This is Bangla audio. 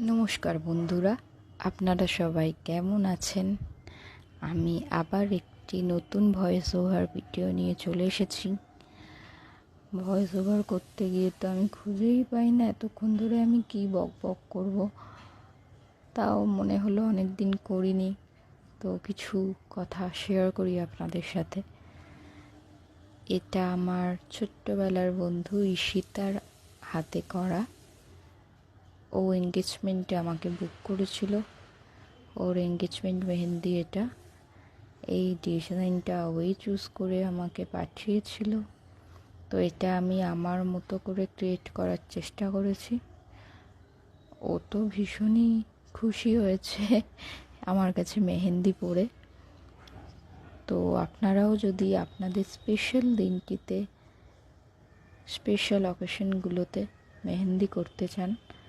নমস্কার বন্ধুরা, আপনারা সবাই কেমন আছেন? আমি আবার একটি নতুন ভয়েস ওভার ভিডিও নিয়ে চলে এসেছি। ভয়েস ওভার করতে গিয়ে তো আমি খুঁজেই পাই না এতক্ষণ ধরে আমি কি বক বক করব। তাও মনে হলো অনেক দিন করিনি, তো কিছু কথা শেয়ার করি আপনাদের সাথে। এটা আমার ছোট্টবেলার বন্ধু ঈশিতার হাতে করা। ও এঙ্গেজমেন্টে আমাকে বুক করেছিল। ওর এঙ্গেজমেন্ট মেহেন্দি এটা। এই ডিজাইনটা ওই চুজ করে আমাকে পাঠিয়েছিল। তো এটা আমি আমার মতো করে ক্রিয়েট করার চেষ্টা করেছি। ও তো ভীষণই খুশি হয়েছে আমার কাছে মেহেন্দি পরে। তো আপনারাও যদি আপনাদের স্পেশাল দিনটিতে, স্পেশাল অকেশনগুলোতে মেহেন্দি করতে চান,